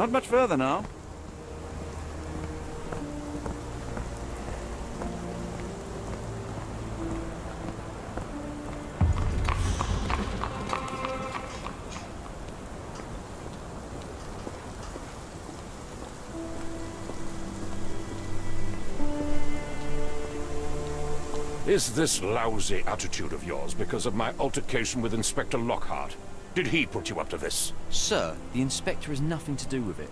Not much further now. Is this lousy attitude of yours because of my altercation with Inspector Lockhart? Did he put you up to this? Sir, the Inspector has nothing to do with it.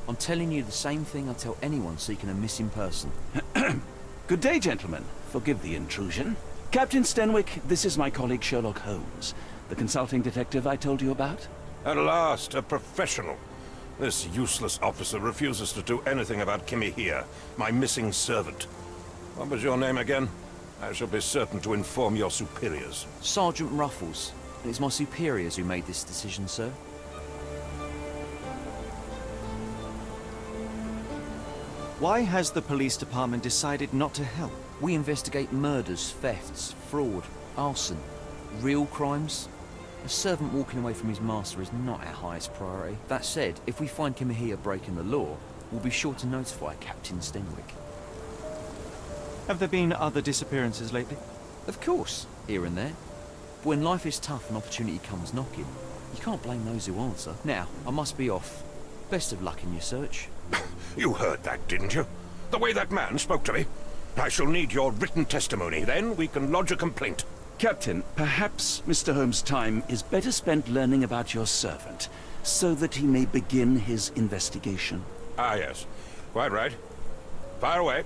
I'm telling you the same thing I tell anyone seeking a missing person. Good day, gentlemen. Forgive the intrusion. Captain Stenwick, this is my colleague Sherlock Holmes, the consulting detective I told you about. At last, a professional. This useless officer refuses to do anything about Kimmy here, my missing servant. What was your name again? I shall be certain to inform your superiors. Sergeant Ruffles. It's my superiors who made this decision, sir. Why has the police department decided not to help? We investigate murders, thefts, fraud, arson, real crimes. A servant walking away from his master is not our highest priority. That said, if we find Kimahia breaking the law, we'll be sure to notify Captain Stenwick. Have there been other disappearances lately? Of course, here and there. But when life is tough and opportunity comes knocking, you can't blame those who answer. Now, I must be off. Best of luck in your search. You heard that, didn't you? The way that man spoke to me. I shall need your written testimony. Then we can lodge a complaint. Captain, perhaps Mr. Holmes' time is better spent learning about your servant, so that he may begin his investigation. Ah, yes. Quite right. Fire away.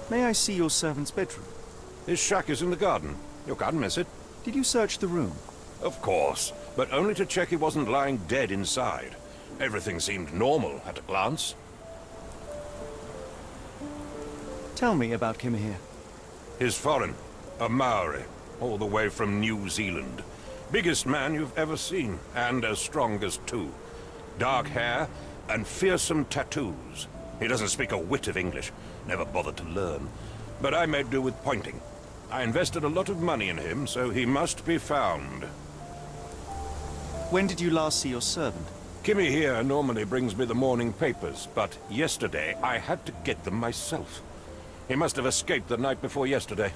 May I see your servant's bedroom? His shack is in the garden. You can't miss it. Did you search the room? Of course, but only to check he wasn't lying dead inside. Everything seemed normal at a glance. Tell me about Kimahir. He's foreign, a Maori, all the way from New Zealand. Biggest man you've ever seen, and as strong as two. Dark hair and fearsome tattoos. He doesn't speak a whit of English, never bothered to learn. But I made do with pointing. I invested a lot of money in him, so he must be found. When did you last see your servant? Kimmy here normally brings me the morning papers, but yesterday I had to get them myself. He must have escaped the night before yesterday.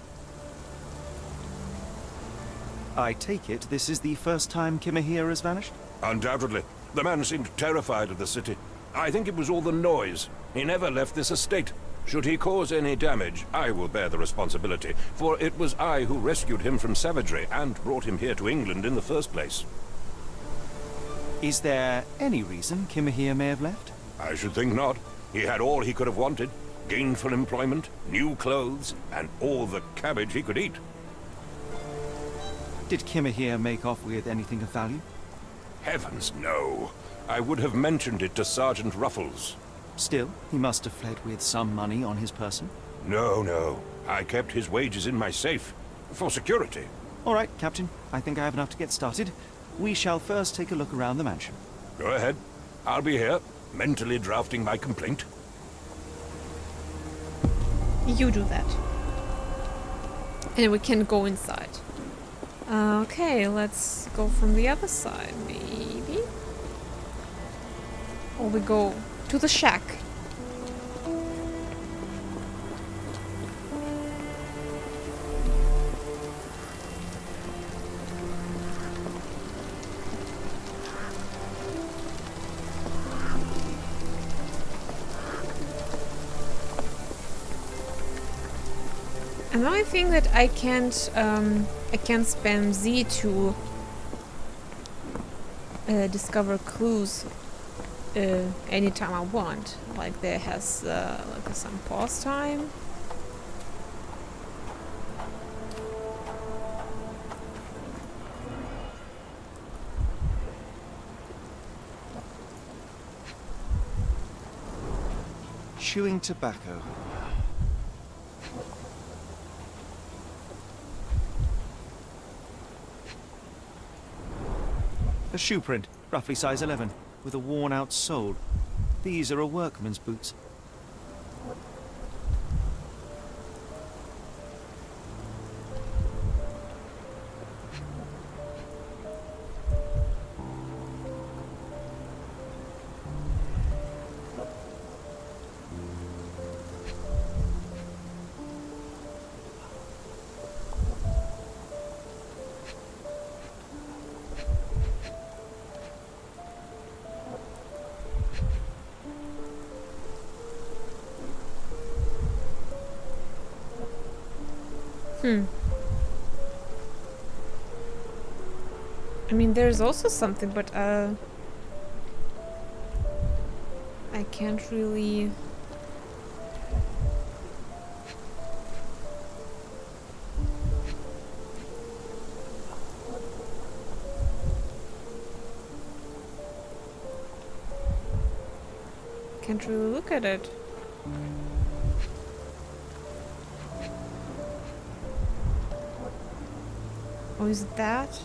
I take it this is the first time Kimahir has vanished? Undoubtedly. The man seemed terrified of the city. I think it was all the noise. He never left this estate. Should he cause any damage, I will bear the responsibility, for it was I who rescued him from savagery and brought him here to England in the first place. Is there any reason Kimahir may have left? I should think not. He had all he could have wanted. Gainful employment, new clothes, and all the cabbage he could eat. Did Kimahir make off with anything of value? Heavens, no. I would have mentioned it to Sergeant Ruffles. Still, he must have fled with some money on his person. No. I kept his wages in my safe. For security. All right, Captain. I think I have enough to get started. We shall first take a look around the mansion. Go ahead. I'll be here, mentally drafting my complaint. You do that. And we can go inside. Okay, let's go from the other side, maybe? Or we go to the shack. Another thing that I can't spam Z to discover clues anytime I want. Like there has like some pause time. Chewing tobacco. A shoe print, roughly size 11, with a worn-out sole. These are a workman's boots. I mean, there's also something, but I can't really... Can't really look at it. Oh, is it that?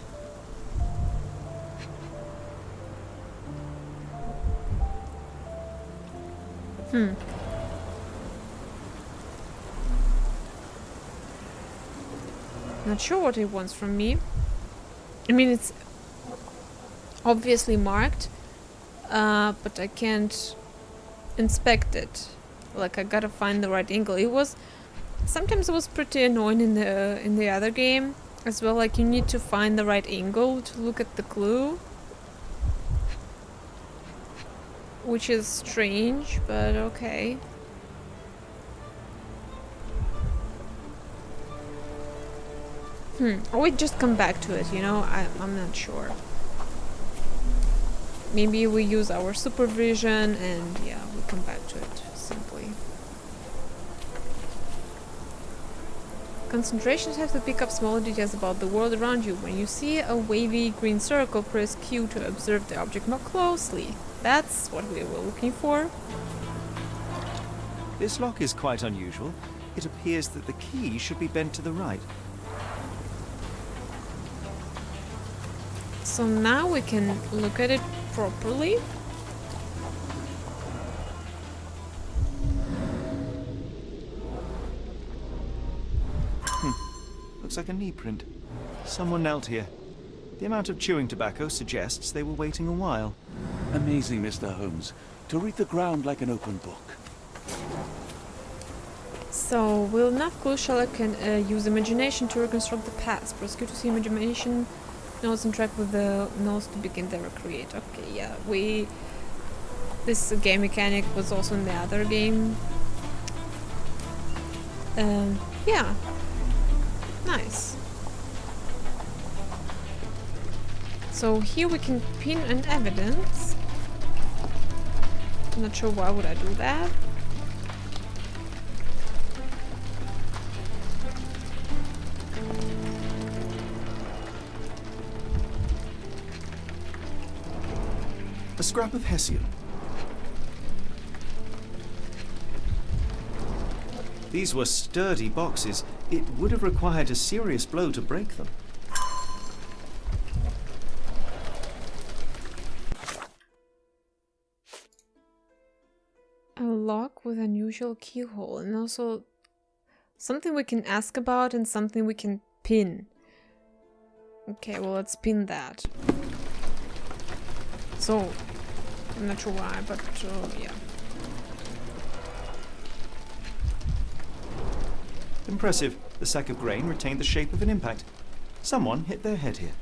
Not sure what it wants from me. I mean, it's obviously marked, but I can't inspect it. Like, I gotta find the right angle. Sometimes it was pretty annoying in the other game as well. Like, you need to find the right angle to look at the clue, which is strange, but okay. Or we just come back to it, you know? I'm not sure. Maybe we use our supervision and yeah, we come back to it simply. Concentrations have to pick up small details about the world around you. When you see a wavy green circle, press Q to observe the object more closely. That's what we were looking for. This lock is quite unusual. It appears that the key should be bent to the right. So now we can look at it properly. Looks like a knee print. Someone knelt here. The amount of chewing tobacco suggests they were waiting a while. Amazing, Mr. Holmes. To read the ground like an open book. So, with enough clues, Sherlock can use imagination to reconstruct the past. Press Q to see imagination notes and track with the notes to begin the recreate. Okay, yeah, this game mechanic was also in the other game. Yeah, nice. So here we can pin an evidence. I'm not sure why would I do that. A scrap of hessian. These were sturdy boxes. It would have required a serious blow to break them. A lock with unusual keyhole, and also something we can ask about and something we can pin. Okay, well, let's pin that. So, I'm not sure why, but yeah. Impressive. The sack of grain retained the shape of an impact. Someone hit their head here.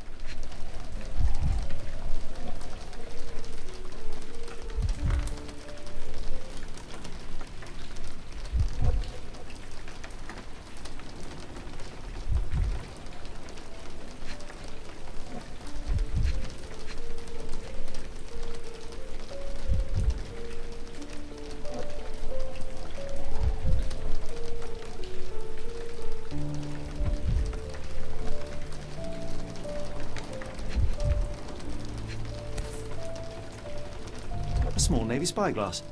A small navy spyglass.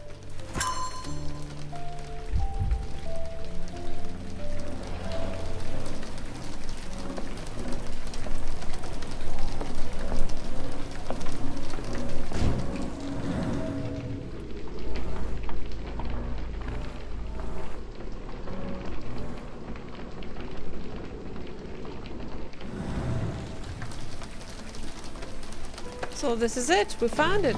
So this is it. We found it.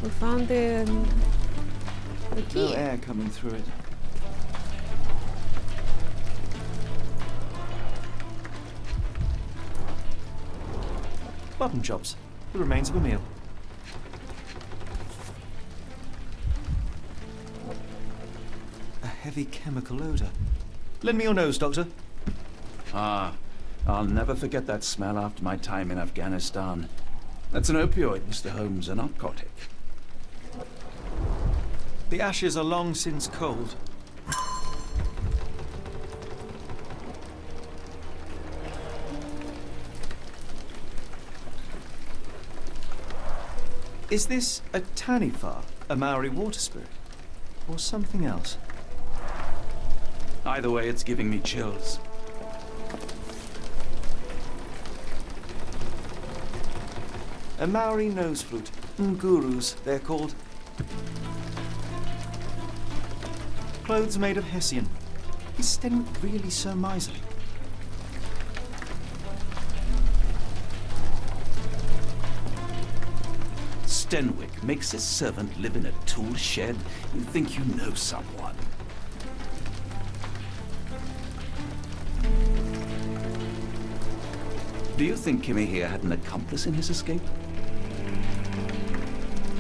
We found the key. No air coming through it. Button chops. The remains of a meal. A heavy chemical odor. Lend me your nose, Doctor. Ah, I'll never forget that smell after my time in Afghanistan. That's an opioid, Mr. Holmes, a narcotic. The ashes are long since cold. Is this a Tanifar, a Maori water spirit, or something else? Either way, it's giving me chills. A Maori nose flute. Ngurus, they're called. Clothes made of Hessian. Is Stenwick really so miserly? Stenwick makes his servant live in a tool shed? You think you know someone. Do you think Kimmy here had an accomplice in his escape?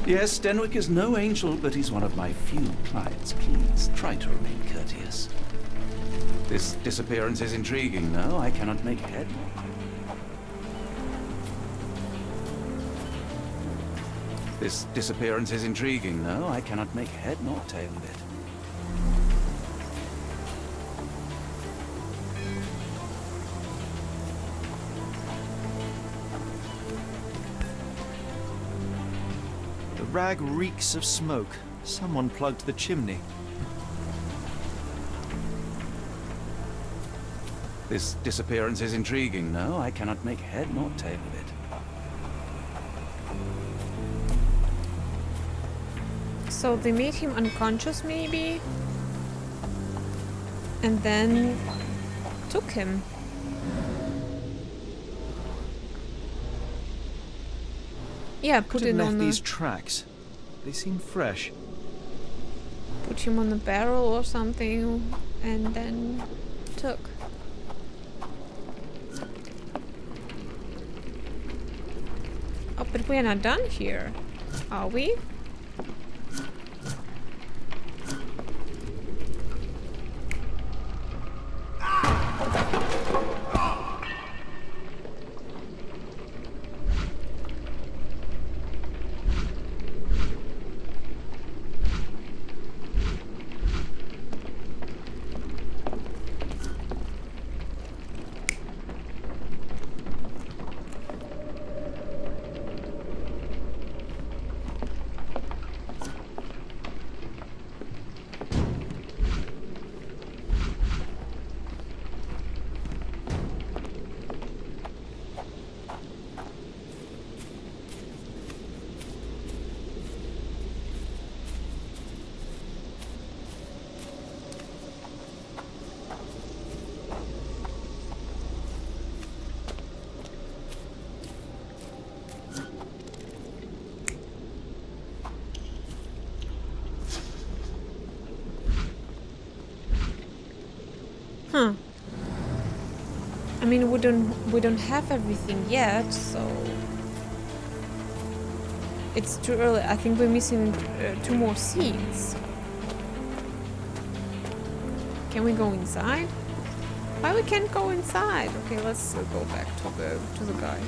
Yes, Stenwick is no angel, but he's one of my few clients. Please, try to remain courteous. This disappearance is intriguing, no? I cannot make head. This disappearance is intriguing, no? I cannot make head nor tail of it. The rag reeks of smoke. Someone plugged the chimney. This disappearance is intriguing, no? I cannot make head nor tail of it. So they made him unconscious, maybe? And then took him. Yeah, put Could it have on left the... these tracks. They seem fresh. Put him on the barrel or something, and then took. Oh, but we're not done here, are we? Huh. I mean, we don't have everything yet, so it's too early. I think we're missing 2 more scenes. Can we go inside? Why we can't go inside? Okay, let's go back to the guy.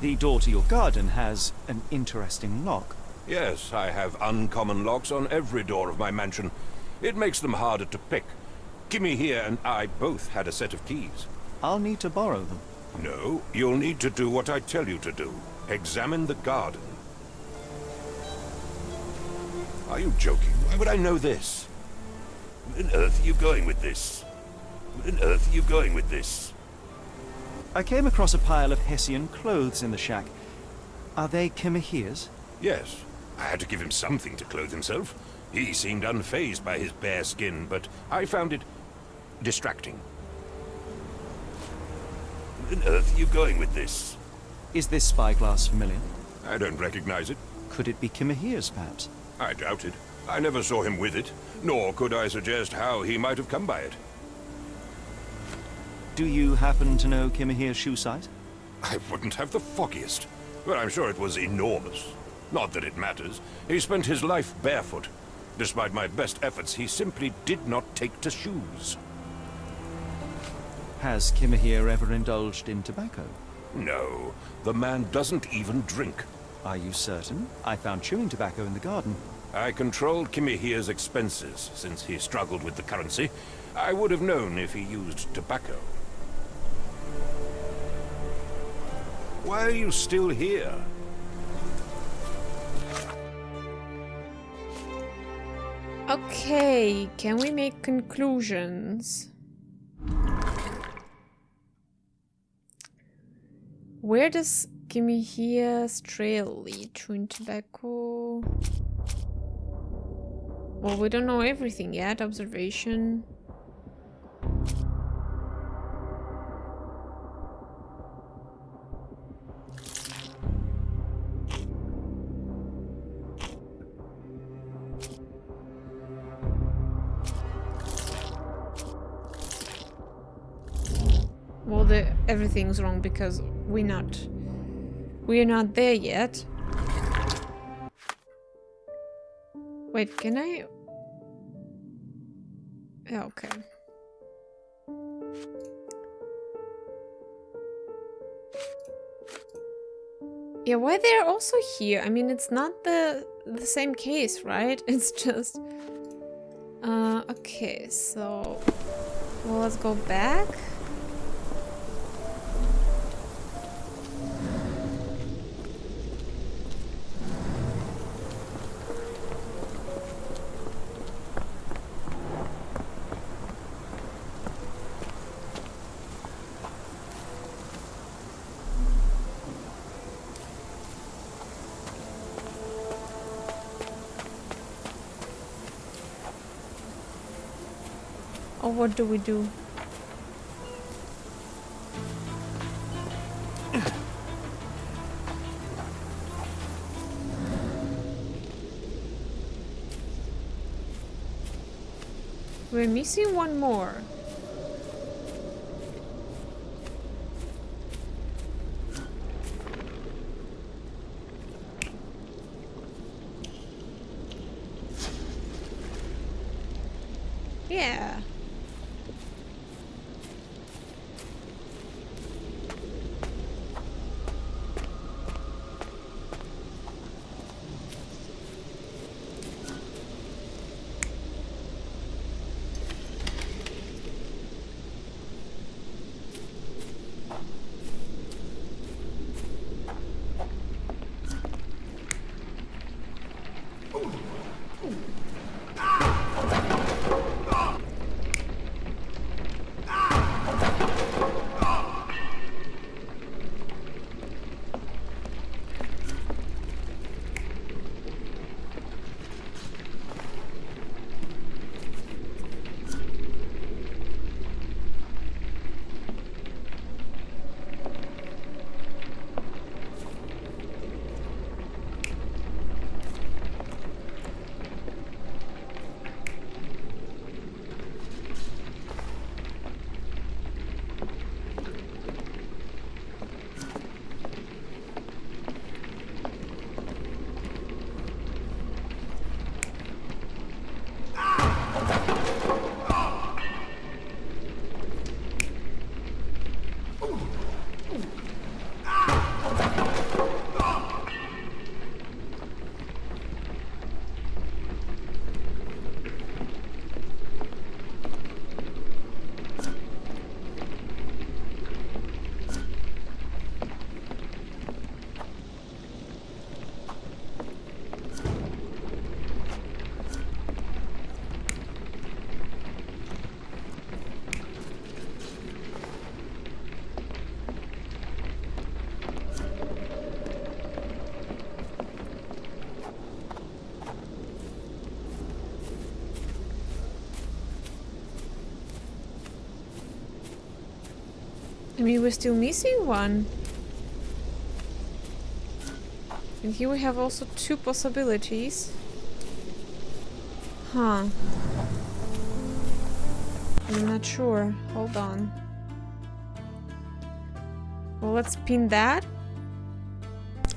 The door to your garden has an interesting lock. Yes, I have uncommon locks on every door of my mansion. It makes them harder to pick. Kimmy here and I both had a set of keys. I'll need to borrow them. No, you'll need to do what I tell you to do. Examine the garden. Are you joking? Why would I know this? Where on earth are you going with this? Where on earth are you going with this? I came across a pile of Hessian clothes in the shack. Are they Kimahia's? Yes. I had to give him something to clothe himself. He seemed unfazed by his bare skin, but I found it distracting. Where on earth are you going with this? Is this spyglass familiar? I don't recognize it. Could it be Kimahia's, perhaps? I doubt it. I never saw him with it, nor could I suggest how he might have come by it. Do you happen to know Kimahir's shoe size? I wouldn't have the foggiest, but I'm sure it was enormous. Not that it matters. He spent his life barefoot. Despite my best efforts, he simply did not take to shoes. Has Kimahir ever indulged in tobacco? No, the man doesn't even drink. Are you certain? I found chewing tobacco in the garden. I controlled Kimahir's expenses, since he struggled with the currency. I would have known if he used tobacco. Why are you still here? Okay, can we make conclusions? Where does Kimahir's trail lead? Chewing tobacco. Well, we don't know everything yet. Observation. Well, everything's wrong because we're not there yet. Wait, can I? Yeah, okay. Yeah, why they're also here? I mean, it's not the same case, right? It's just okay, so well, let's go back. Or what do we do? We're missing one more. Yeah. I mean, we're still missing one. And here we have also two possibilities. Huh. I'm not sure. Hold on. Well, let's pin that.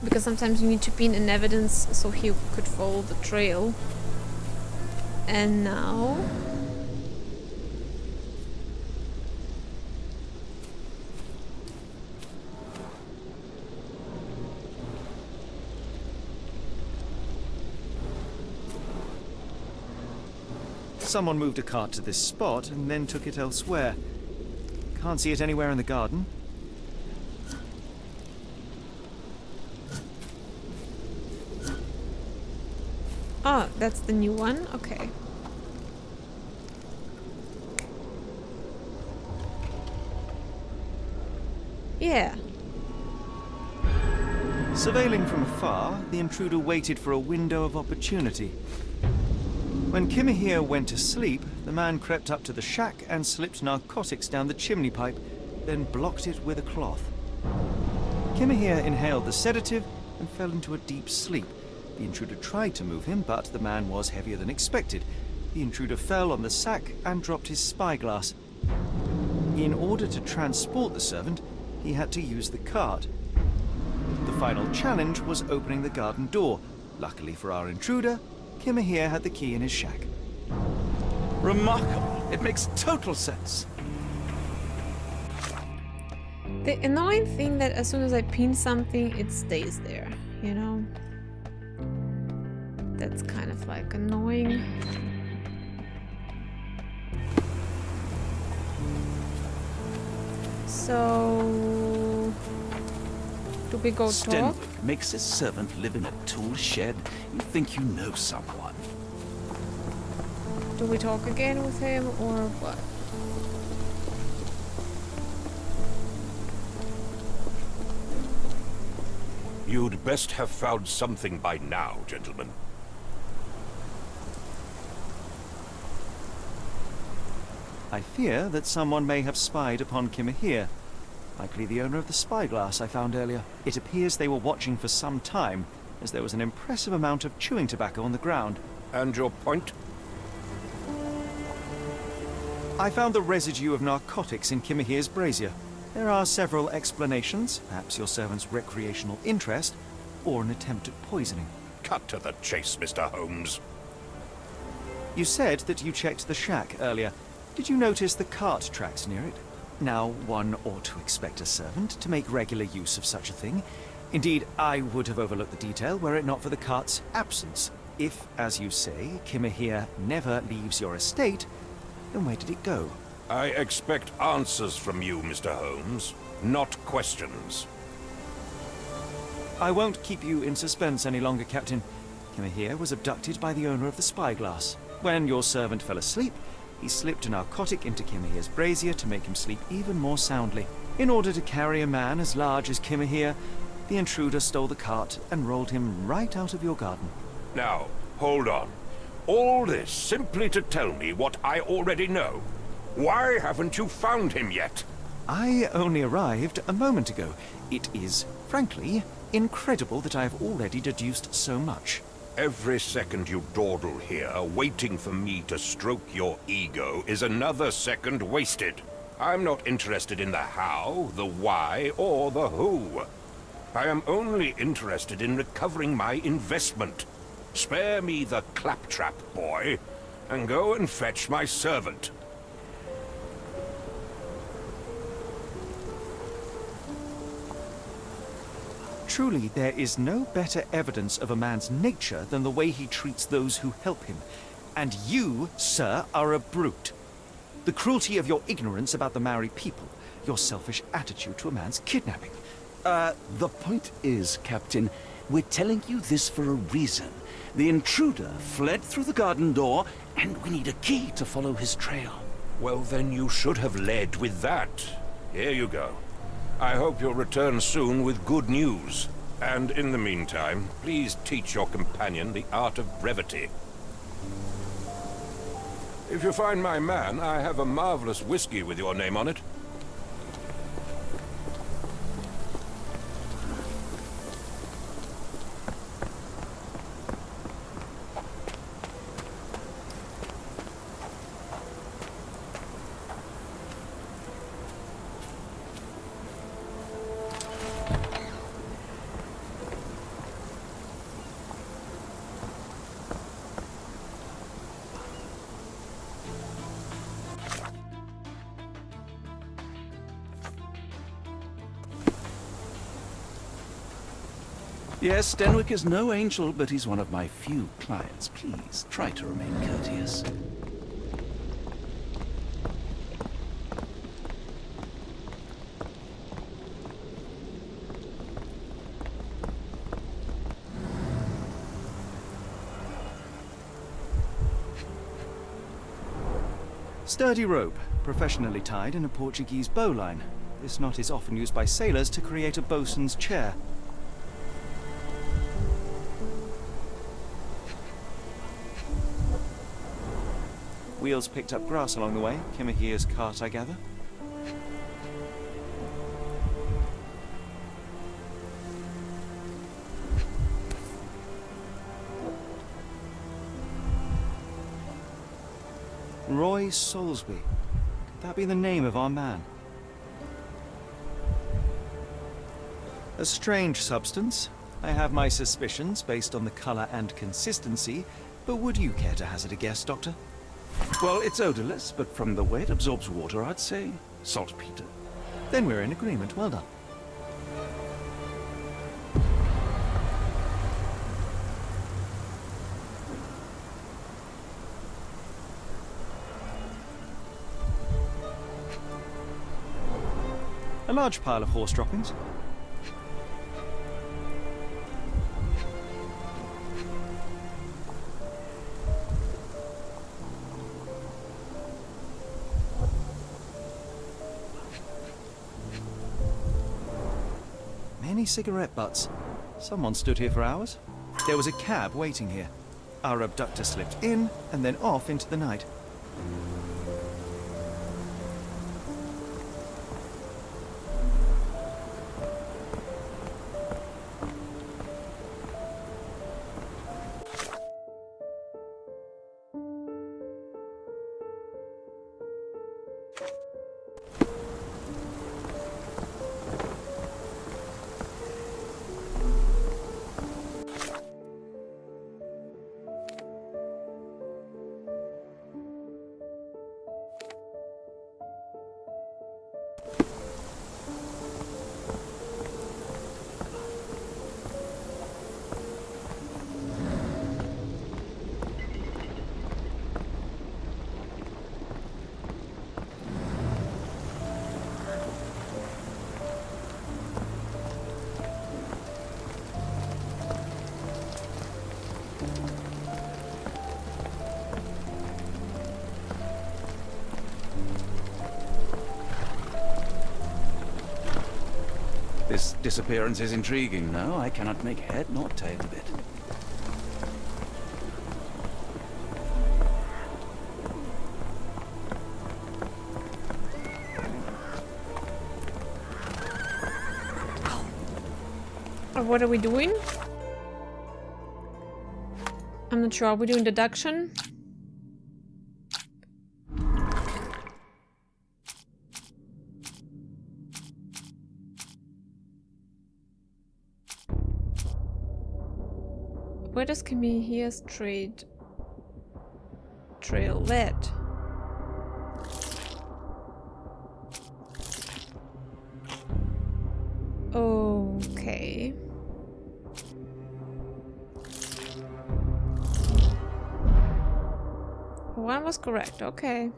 Because sometimes you need to pin an evidence so he could follow the trail. And now... Someone moved a cart to this spot and then took it elsewhere. Can't see it anywhere in the garden. Oh, that's the new one? Okay. Yeah. Surveilling from afar, the intruder waited for a window of opportunity. When Kimahir went to sleep, the man crept up to the shack and slipped narcotics down the chimney pipe, then blocked it with a cloth. Kimahir inhaled the sedative and fell into a deep sleep. The intruder tried to move him, but the man was heavier than expected. The intruder fell on the sack and dropped his spyglass. In order to transport the servant, he had to use the cart. The final challenge was opening the garden door. Luckily for our intruder, Kimahir had the key in his shack. Remarkable. It makes total sense. The annoying thing that as soon as I pin something, it stays there, you know? That's kind of like annoying. So... do we go talk? Stenwick makes his servant live in a tool shed. You think you know someone. Do we talk again with him or what? You'd best have found something by now, gentlemen. I fear that someone may have spied upon Kimahir. Likely the owner of the spyglass I found earlier. It appears they were watching for some time, as there was an impressive amount of chewing tobacco on the ground. And your point? I found the residue of narcotics in Kimahir's brazier. There are several explanations, perhaps your servant's recreational interest, or an attempt at poisoning. Cut to the chase, Mr. Holmes. You said that you checked the shack earlier. Did you notice the cart tracks near it? Now, one ought to expect a servant to make regular use of such a thing. Indeed, I would have overlooked the detail were it not for the cart's absence. If, as you say, Kimahir never leaves your estate, then where did it go? I expect answers from you, Mr. Holmes, not questions. I won't keep you in suspense any longer, Captain. Kimahir was abducted by the owner of the spyglass. When your servant fell asleep, he slipped a narcotic into Kimahir's brazier to make him sleep even more soundly. In order to carry a man as large as Kimahir, the intruder stole the cart and rolled him right out of your garden. Now, hold on. All this simply to tell me what I already know. Why haven't you found him yet? I only arrived a moment ago. It is, frankly, incredible that I have already deduced so much. Every second you dawdle here, waiting for me to stroke your ego, is another second wasted. I'm not interested in the how, the why, or the who. I am only interested in recovering my investment. Spare me the claptrap, boy, and go and fetch my servant. Truly, there is no better evidence of a man's nature than the way he treats those who help him. And you, sir, are a brute. The cruelty of your ignorance about the Maori people, your selfish attitude to a man's kidnapping. The point is, Captain, we're telling you this for a reason. The intruder fled through the garden door, and we need a key to follow his trail. Well, then you should have led with that. Here you go. I hope you'll return soon with good news. And in the meantime, please teach your companion the art of brevity. If you find my man, I have a marvelous whiskey with your name on it. Yes, Denwick is no angel, but he's one of my few clients. Please, try to remain courteous. Sturdy rope, professionally tied in a Portuguese bowline. This knot is often used by sailors to create a bosun's chair. Wheels picked up grass along the way. Kimahia's cart, I gather. Roy Soulsby. Could that be the name of our man? A strange substance. I have my suspicions based on the color and consistency, but would you care to hazard a guess, Doctor? Well, it's odorless, but from the way it absorbs water, I'd say saltpeter. Then we're in agreement. Well done. A large pile of horse droppings. Many cigarette butts. Someone stood here for hours. There was a cab waiting here. Our abductor slipped in and then off into the night. This disappearance is intriguing, no? I cannot make head nor tail of it. What are we doing? I'm not sure. Are we doing deduction? Where does Kimahia's trail lead? Okay. One was correct, okay.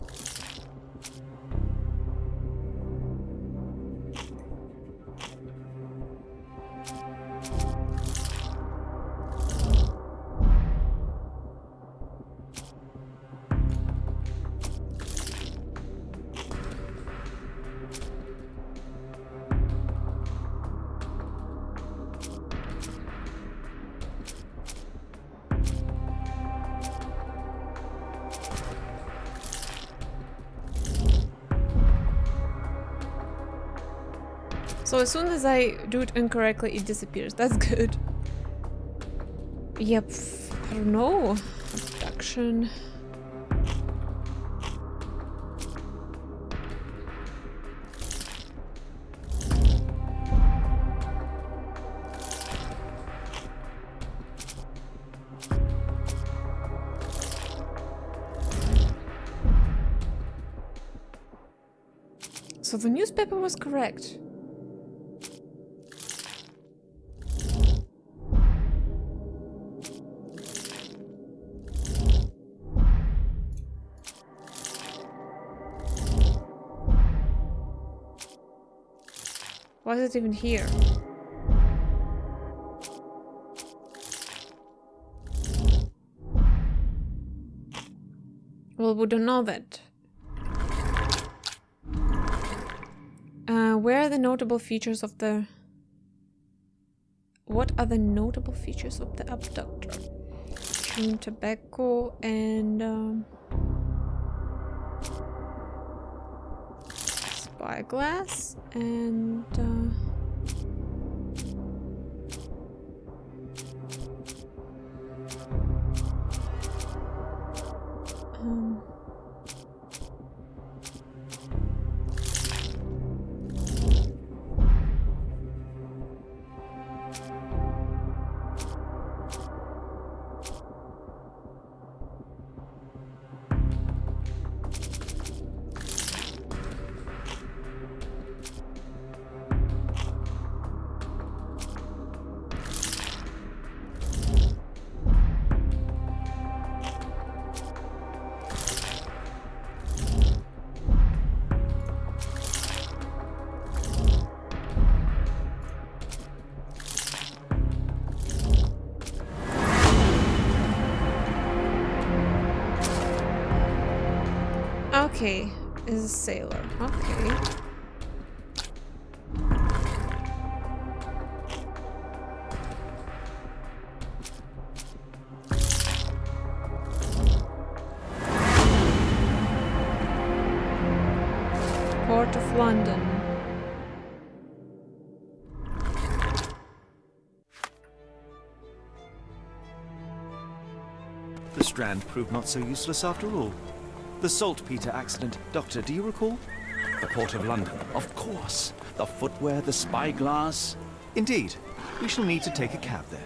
So as soon as I do it incorrectly, it disappears. That's good. Yep. I don't know. Abduction. So the newspaper was correct. Why is it even here? Well, we don't know that. Where are the notable features of the... What are the notable features of the abductor? Chewing tobacco and... spyglass and... Okay, is a sailor. Okay. Port of London. The Strand proved not so useless after all. The saltpeter accident. Doctor, do you recall? The Port of London, of course. The footwear, the spyglass. Indeed. We shall need to take a cab there.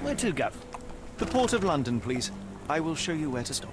Where to, Gav? The Port of London, please. I will show you where to stop.